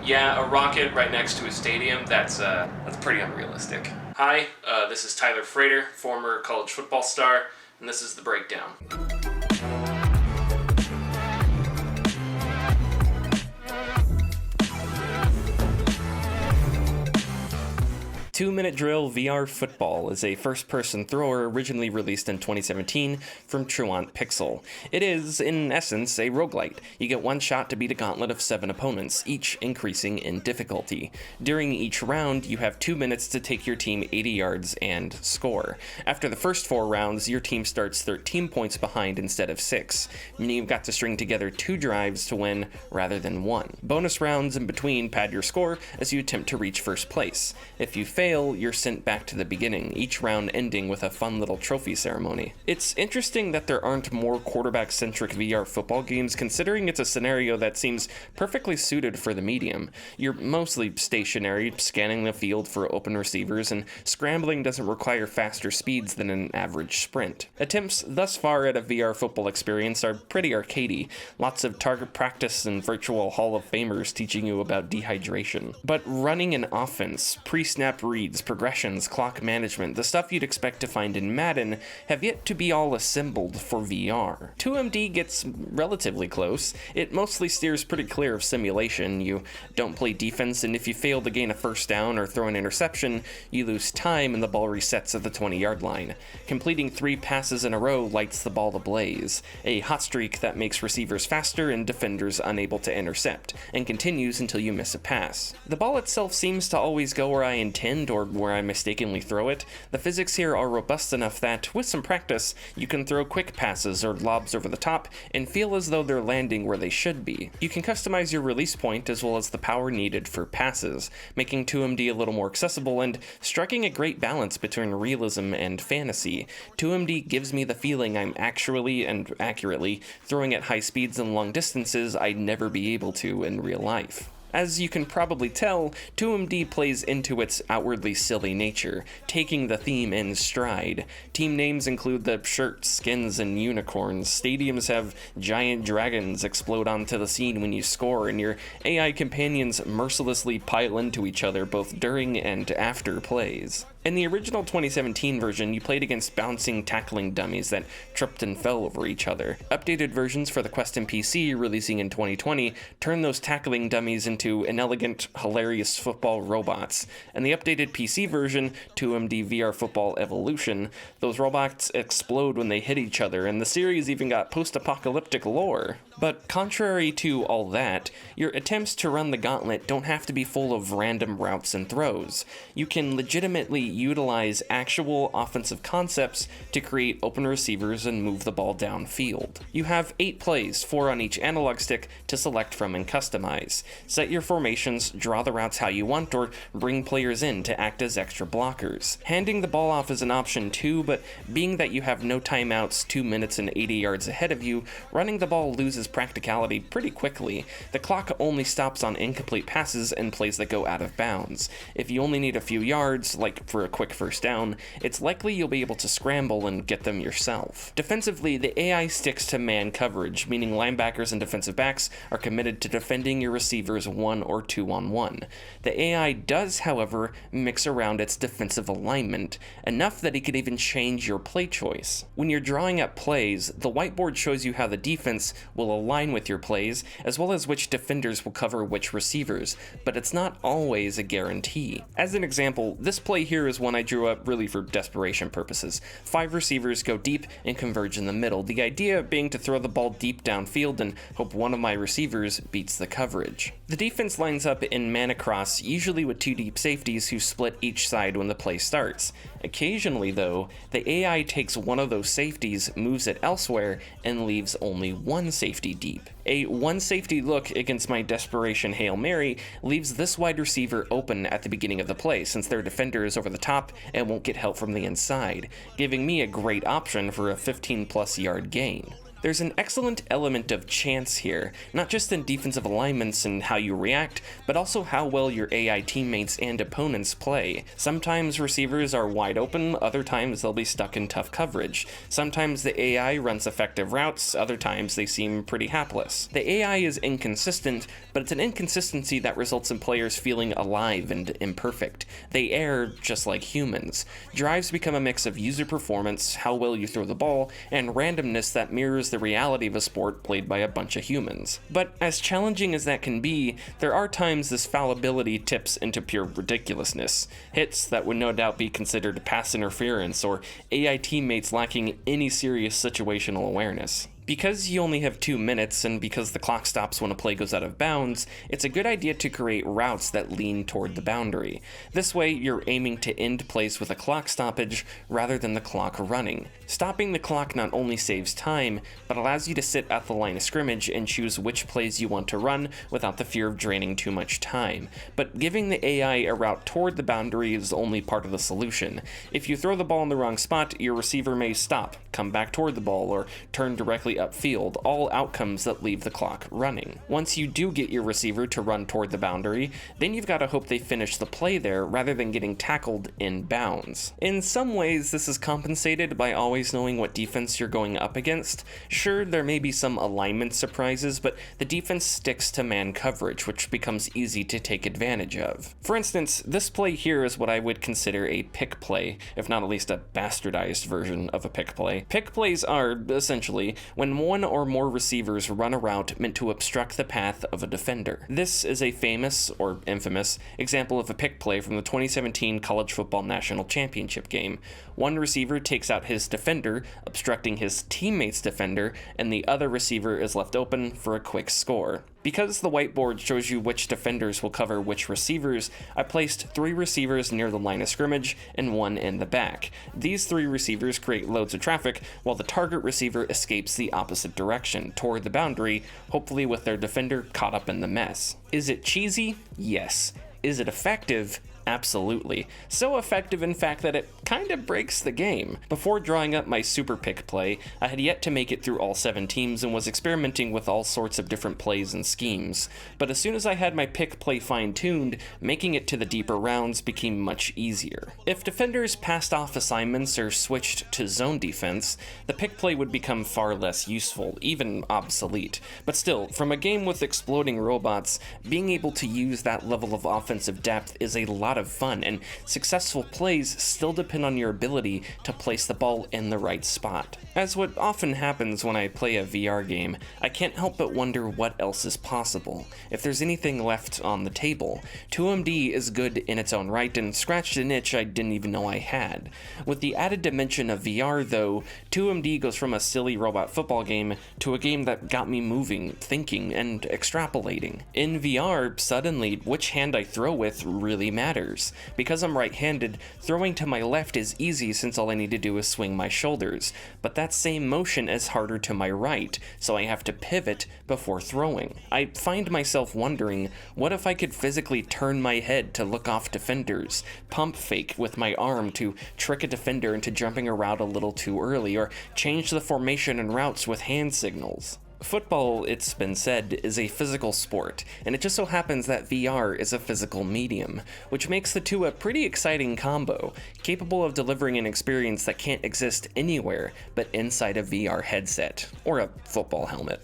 Yeah, a rocket right next to a stadium, that's pretty unrealistic. Hi, this is Tyler Frater, former college football star, and this is The Breakdown. 2-Minute Drill VR Football is a first-person thrower originally released in 2017 from Truant Pixel. It is, in essence, a roguelite. You get one shot to beat a gauntlet of 7 opponents, each increasing in difficulty. During each round, you have 2 minutes to take your team 80 yards and score. After the first 4 rounds, your team starts 13 points behind instead of 6, meaning you've got to string together 2 drives to win rather than 1. Bonus rounds in between pad your score as you attempt to reach first place. If you fail, you're sent back to the beginning, each round ending with a fun little trophy ceremony. It's interesting that there aren't more quarterback-centric VR football games, considering it's a scenario that seems perfectly suited for the medium. You're mostly stationary, scanning the field for open receivers, and scrambling doesn't require faster speeds than an average sprint. Attempts thus far at a VR football experience are pretty arcadey, lots of target practice and virtual Hall of Famers teaching you about dehydration. But running an offense, pre-snap reads, progressions, clock management, the stuff you'd expect to find in Madden, have yet to be all assembled for VR. 2MD gets relatively close. It mostly steers pretty clear of simulation. You don't play defense, and if you fail to gain a first down or throw an interception, you lose time and the ball resets at the 20-yard line. Completing 3 passes in a row lights the ball ablaze, a hot streak that makes receivers faster and defenders unable to intercept, and continues until you miss a pass. The ball itself seems to always go where I intend or where I mistakenly throw it. The physics here are robust enough that, with some practice, you can throw quick passes or lobs over the top and feel as though they're landing where they should be. You can customize your release point as well as the power needed for passes, making 2MD a little more accessible and striking a great balance between realism and fantasy. 2MD gives me the feeling I'm actually and accurately throwing at high speeds and long distances I'd never be able to in real life. As you can probably tell, 2MD plays into its outwardly silly nature, taking the theme in stride. Team names include the shirts, skins, and unicorns. Stadiums have giant dragons explode onto the scene when you score, and your AI companions mercilessly pile into each other both during and after plays. In the original 2017 version, you played against bouncing, tackling dummies that tripped and fell over each other. Updated versions for the Quest and PC, releasing in 2020, turn those tackling dummies into inelegant, hilarious football robots. And the updated PC version, 2MD VR Football Evolution, those robots explode when they hit each other, and the series even got post-apocalyptic lore. But contrary to all that, your attempts to run the gauntlet don't have to be full of random routes and throws. You can legitimately utilize actual offensive concepts to create open receivers and move the ball downfield. You have 8 plays, 4 on each analog stick, to select from and customize. Set your formations, draw the routes how you want, or bring players in to act as extra blockers. Handing the ball off is an option too, but being that you have no timeouts 2 minutes and 80 yards ahead of you, running the ball loses practicality pretty quickly. The clock only stops on incomplete passes and plays that go out of bounds. If you only need a few yards, like for a quick first down, it's likely you'll be able to scramble and get them yourself. Defensively, the AI sticks to man coverage, meaning linebackers and defensive backs are committed to defending your receivers 1 or 2-on-1. The AI does, however, mix around its defensive alignment, enough that it could even change your play choice. When you're drawing up plays, the whiteboard shows you how the defense will align with your plays, as well as which defenders will cover which receivers, but it's not always a guarantee. As an example, this play here is one I drew up really for desperation purposes. 5 receivers go deep and converge in the middle, the idea being to throw the ball deep downfield and hope one of my receivers beats the coverage. The defense lines up in man across, usually with 2 deep safeties who split each side when the play starts. Occasionally, though, the AI takes one of those safeties, moves it elsewhere, and leaves only 1 safety deep. A 1 safety look against my desperation Hail Mary leaves this wide receiver open at the beginning of the play, since their defender is over the top and won't get help from the inside, giving me a great option for a 15-plus yard gain. There's an excellent element of chance here, not just in defensive alignments and how you react, but also how well your AI teammates and opponents play. Sometimes receivers are wide open, other times they'll be stuck in tough coverage. Sometimes the AI runs effective routes, other times they seem pretty hapless. The AI is inconsistent, but it's an inconsistency that results in players feeling alive and imperfect. They err just like humans. Drives become a mix of user performance, how well you throw the ball, and randomness that mirrors the reality of a sport played by a bunch of humans. But as challenging as that can be, there are times this fallibility tips into pure ridiculousness. Hits that would no doubt be considered pass interference, or AI teammates lacking any serious situational awareness. Because you only have 2 minutes, and because the clock stops when a play goes out of bounds, it's a good idea to create routes that lean toward the boundary. This way, you're aiming to end plays with a clock stoppage rather than the clock running. Stopping the clock not only saves time, but allows you to sit at the line of scrimmage and choose which plays you want to run without the fear of draining too much time. But giving the AI a route toward the boundary is only part of the solution. If you throw the ball in the wrong spot, your receiver may stop, come back toward the ball, or turn directly upfield, all outcomes that leave the clock running. Once you do get your receiver to run toward the boundary, then you've got to hope they finish the play there rather than getting tackled in bounds. In some ways, this is compensated by always knowing what defense you're going up against. Sure, there may be some alignment surprises, but the defense sticks to man coverage, which becomes easy to take advantage of. For instance, this play here is what I would consider a pick play, if not at least a bastardized version of a pick play. Pick plays are, essentially, when one or more receivers run a route meant to obstruct the path of a defender. This is a famous, or infamous, example of a pick play from the 2017 College Football National Championship game. One receiver takes out his defender, obstructing his teammate's defender, and the other receiver is left open for a quick score. Because the whiteboard shows you which defenders will cover which receivers, I placed 3 receivers near the line of scrimmage and 1 in the back. These 3 receivers create loads of traffic, while the target receiver escapes the opposite direction, toward the boundary, hopefully with their defender caught up in the mess. Is it cheesy? Yes. Is it effective? Absolutely. So effective, in fact, that it kind of breaks the game. Before drawing up my super pick play, I had yet to make it through all 7 teams and was experimenting with all sorts of different plays and schemes. But as soon as I had my pick play fine-tuned, making it to the deeper rounds became much easier. If defenders passed off assignments or switched to zone defense, the pick play would become far less useful, even obsolete. But still, from a game with exploding robots, being able to use that level of offensive depth is a lot of fun, and successful plays still depend on your ability to place the ball in the right spot. As what often happens when I play a VR game, I can't help but wonder what else is possible, if there's anything left on the table. 2MD is good in its own right and scratched an itch I didn't even know I had. With the added dimension of VR though, 2MD goes from a silly robot football game to a game that got me moving, thinking, and extrapolating. In VR, suddenly, which hand I throw with really matters. Because I'm right-handed, throwing to my left is easy since all I need to do is swing my shoulders, but that same motion is harder to my right, so I have to pivot before throwing. I find myself wondering, what if I could physically turn my head to look off defenders, pump fake with my arm to trick a defender into jumping a route a little too early, or change the formation and routes with hand signals? Football, it's been said, is a physical sport, and it just so happens that VR is a physical medium, which makes the two a pretty exciting combo, capable of delivering an experience that can't exist anywhere but inside a VR headset, or a football helmet.